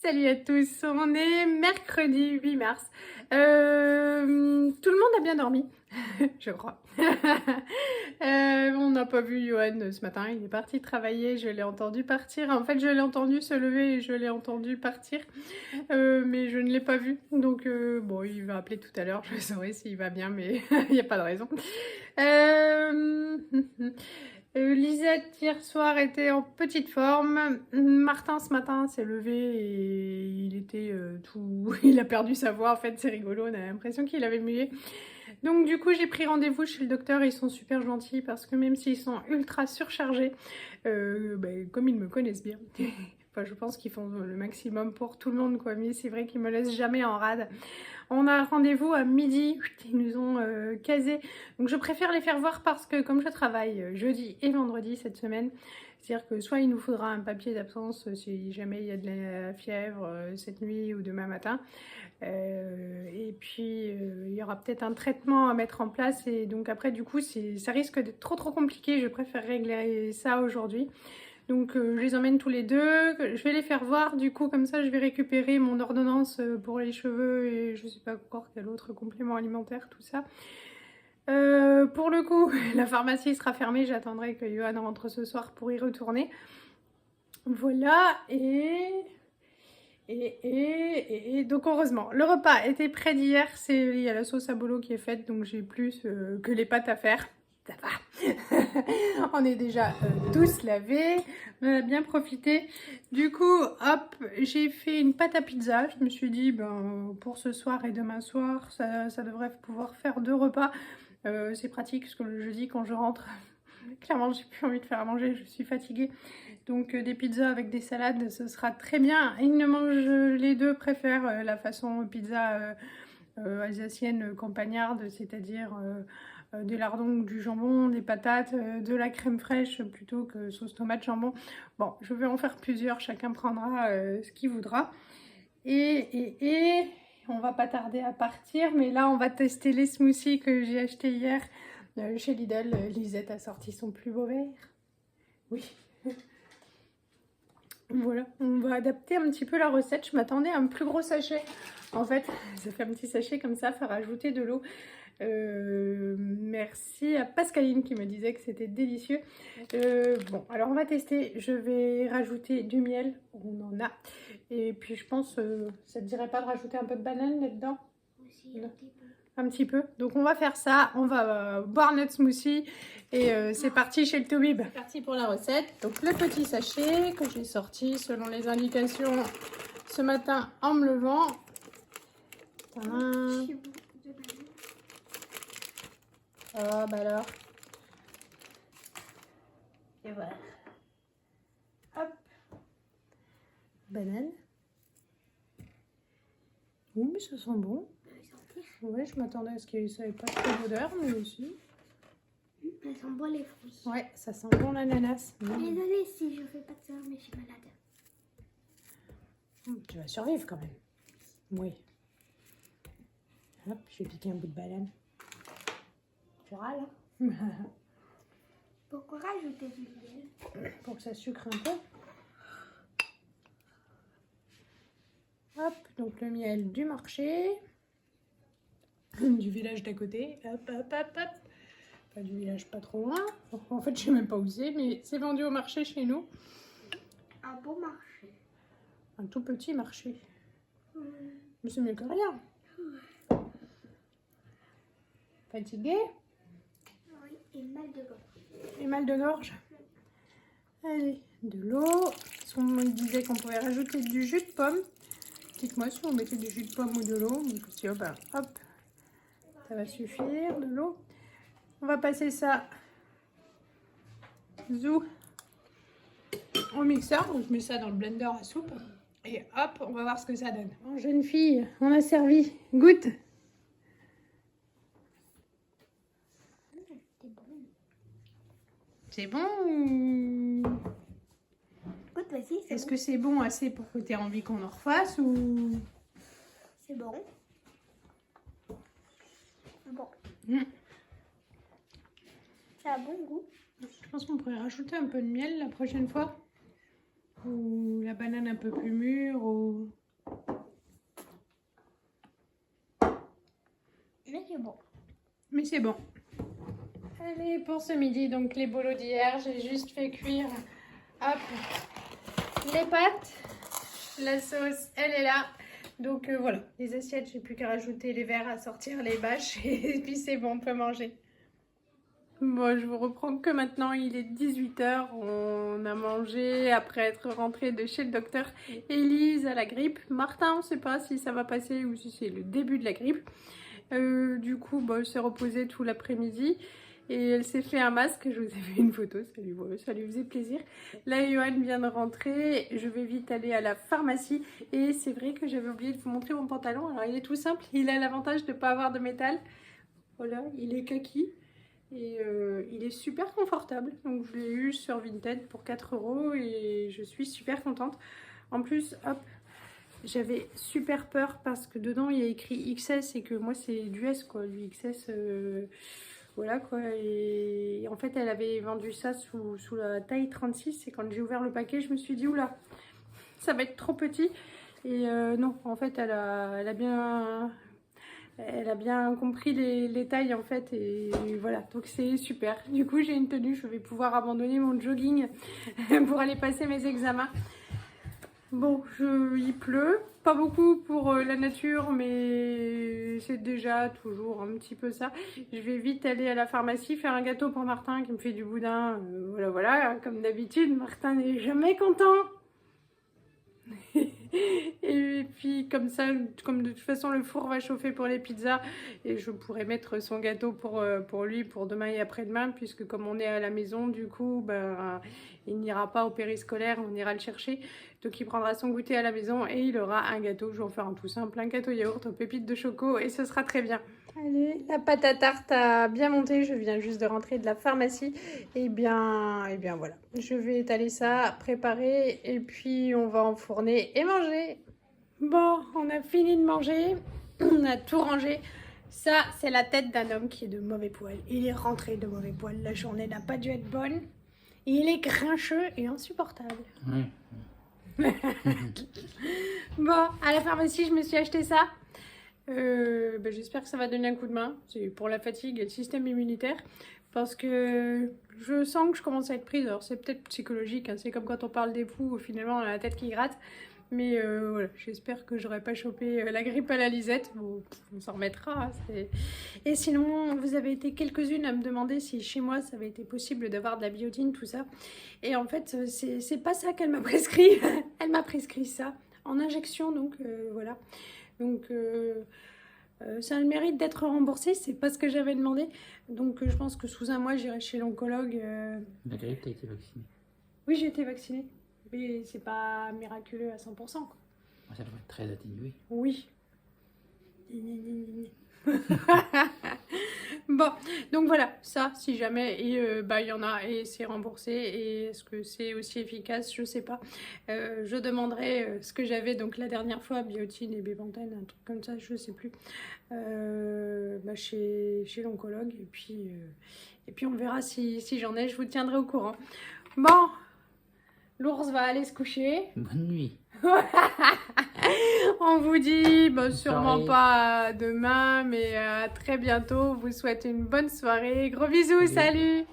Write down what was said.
Salut à tous, on est mercredi 8 mars. Tout le monde a bien dormi, je crois. On n'a pas vu Johan ce matin, il est parti travailler, je l'ai entendu partir. En fait, je l'ai entendu se lever et je l'ai entendu partir, mais je ne l'ai pas vu. Donc, bon, il va appeler tout à l'heure, je saurai s'il va bien, mais il n'y a pas de raison. Euh... Lisette hier soir était en petite forme. Martin ce matin s'est levé et il était tout. Il a perdu sa voix en fait, c'est rigolo, on a l'impression qu'il avait mué. Donc du coup j'ai pris rendez-vous chez le docteur, ils sont super gentils parce que même s'ils sont ultra surchargés, comme ils me connaissent bien, enfin je pense qu'ils font le maximum pour tout le monde quoi, mais c'est vrai qu'ils me laissent jamais en rade. On a rendez-vous à midi, ils nous ont casé. Donc je préfère les faire voir parce que comme je travaille jeudi et vendredi cette semaine, c'est-à-dire que soit il nous faudra un papier d'absence si jamais il y a de la fièvre cette nuit ou demain matin. Et puis il y aura peut-être un traitement à mettre en place et donc après du coup ça risque d'être trop compliqué. Je préfère régler ça aujourd'hui. Donc je les emmène tous les deux, je vais les faire voir, du coup comme ça je vais récupérer mon ordonnance pour les cheveux et je sais pas encore quel autre complément alimentaire, tout ça. Pour le coup, la pharmacie sera fermée, j'attendrai que Johan rentre ce soir pour y retourner. Voilà, et donc heureusement, le repas était prêt d'hier, il y a la sauce à bolo qui est faite, donc j'ai plus que les pâtes à faire. Ça va. On est déjà tous lavés, on a bien profité. Du coup, hop, j'ai fait une pâte à pizza. Je me suis dit, ben, pour ce soir et demain soir, ça devrait pouvoir faire 2 repas. C'est pratique parce que le jeudi, quand je rentre, clairement, j'ai plus envie de faire à manger, je suis fatiguée. Donc des pizzas avec des salades, ce sera très bien. Ils ne mangent, les deux préfèrent la façon pizza alsacienne campagnarde, c'est-à-dire des lardons ou du jambon, des patates, de la crème fraîche plutôt que sauce tomate jambon. Bon, je vais en faire plusieurs, chacun prendra ce qu'il voudra. Et on va pas tarder à partir, mais là on va tester les smoothies que j'ai achetés hier chez Lidl. Lisette a sorti son plus beau verre. Oui. Voilà, on va adapter un petit peu la recette. Je m'attendais à un plus gros sachet. En fait, ça fait un petit sachet comme ça, faire rajouter de l'eau. Merci à Pascaline qui me disait que c'était délicieux. Bon, alors on va tester. Je vais rajouter du miel. On en a. Et puis je pense, ça te dirait pas de rajouter un peu de banane là-dedans? Aussi, Un petit peu. Donc on va faire ça. On va boire notre smoothie. Et c'est parti chez le Toubib. C'est parti pour la recette. Donc le petit sachet que j'ai sorti selon les indications ce matin en me levant. Tadam. Oh, bah alors. Et voilà. Hop. Banane. Oui, mais ça sent bon. Ouais, je m'attendais à ce qu'il n'y ait pas trop d'odeur, mais aussi. Ça sent bon les fruits. Ouais, ça sent bon l'ananas. Désolée si je fais pas de ça, mais je suis malade. Tu vas survivre quand même. Oui. Hop, je vais piquer un bout de banane. Tu râles, hein? Pourquoi rajouter du miel? Pour que ça sucre un peu. Hop, donc le miel du marché. Du village d'à côté. Hop, hop, hop, hop. Pas du village pas trop loin. En fait, je sais même pas où c'est, mais c'est vendu au marché chez nous. Un beau marché. Un tout petit marché. Mais c'est mieux que rien. Fatigué? Oui, et mal de gorge. Et mal de gorge? Allez, de l'eau. Il disait qu'on pouvait rajouter du jus de pomme. Dites-moi si on mettait du jus de pomme ou de l'eau. Donc si, hop, hop, ça va suffire, de l'eau. On va passer ça zou au mixeur. Donc je mets ça dans le blender à soupe. Et hop, on va voir ce que ça donne. Oh, jeune fille, on a servi. Goûte. C'est bon ou... Écoute, vas-y, c'est Est-ce bon. que c'est bon assez pour que tu aies envie qu'on en refasse ou... C'est bon. Bon. Ça a bon goût. Je pense qu'on pourrait rajouter un peu de miel la prochaine fois. Ou la banane un peu plus mûre ou... Mais c'est bon. Mais c'est bon. Allez, pour ce midi, donc les bolos d'hier, j'ai juste fait cuire hop, les pâtes. La sauce, elle est là. Donc voilà, les assiettes, j'ai plus qu'à rajouter les verres, à sortir les bâches et puis c'est bon, on peut manger. Bon, je vous reprends que maintenant, il est 18 h. On a mangé après être rentré de chez le docteur. Élise a la grippe. Martin, on ne sait pas si ça va passer ou si c'est le début de la grippe. Du coup, bon, elle s'est reposée tout l'après-midi. Et elle s'est fait un masque, je vous ai fait une photo, ça lui faisait plaisir. Là, Johan vient de rentrer, je vais vite aller à la pharmacie. Et c'est vrai que j'avais oublié de vous montrer mon pantalon. Alors, il est tout simple, il a l'avantage de ne pas avoir de métal. Voilà, il est kaki. Et il est super confortable. Donc, je l'ai eu sur Vinted pour 4 € et je suis super contente. En plus, hop, j'avais super peur parce que dedans, il y a écrit XS et que moi, c'est du S, quoi. Du XS... Voilà quoi, et en fait elle avait vendu ça sous la taille 36 et quand j'ai ouvert le paquet je me suis dit oula, ça va être trop petit. Et non, en fait elle a bien compris les tailles en fait et voilà, donc c'est super. Du coup j'ai une tenue, je vais pouvoir abandonner mon jogging pour aller passer mes examens. Bon, il pleut, pas beaucoup pour la nature, mais c'est déjà toujours un petit peu ça. Je vais vite aller à la pharmacie faire un gâteau pour Martin qui me fait du boudin. Voilà, comme d'habitude, Martin n'est jamais content. Et puis comme ça, comme de toute façon le four va chauffer pour les pizzas et je pourrais mettre son gâteau pour lui pour demain et après-demain puisque comme on est à la maison du coup il n'ira pas au périscolaire, on ira le chercher, donc il prendra son goûter à la maison et il aura un gâteau. Je vais en faire un tout simple, un gâteau yaourt aux pépites de choco et ce sera très bien. Allez, la pâte à tarte a bien monté, je viens juste de rentrer de la pharmacie. Et bien voilà, je vais étaler ça, préparer et puis on va enfourner et manger. Bon, on a fini de manger, on a tout rangé. Ça, c'est la tête d'un homme qui est de mauvais poil. Il est rentré de mauvais poil, la journée n'a pas dû être bonne. Il est grincheux et insupportable. Bon, à la pharmacie, je me suis acheté ça. J'espère que ça va donner un coup de main. C'est pour la fatigue et le système immunitaire. Parce que je sens que je commence à être prise. Alors c'est peut-être psychologique, hein. C'est comme quand on parle d'époux, finalement on a la tête qui gratte. Mais voilà, j'espère que j'aurai pas chopé la grippe à la Lisette. Bon, on s'en remettra. Hein, et sinon, vous avez été quelques-unes à me demander si chez moi ça avait été possible d'avoir de la biotine, tout ça. Et en fait, c'est pas ça qu'elle m'a prescrit. Elle m'a prescrit ça en injection, donc voilà. Donc ça a le mérite d'être remboursé, c'est pas ce que j'avais demandé. Donc je pense que sous un mois j'irai chez l'oncologue. La grippe, t'as été vaccinée? Oui, j'ai été vaccinée. Mais c'est pas miraculeux à 100%, quoi. Ça doit être très atténué. Oui. Bon, donc voilà, ça, si jamais, et il y en a, et c'est remboursé, et est-ce que c'est aussi efficace, je sais pas. Je demanderai ce que j'avais donc la dernière fois, biotine et bépantène, un truc comme ça, je sais plus, chez l'oncologue, et puis on verra si j'en ai, je vous tiendrai au courant. Bon, l'ours va aller se coucher. Bonne nuit. On vous dit sûrement pas demain, mais à très bientôt. On vous souhaite une bonne soirée. Gros bisous, salut!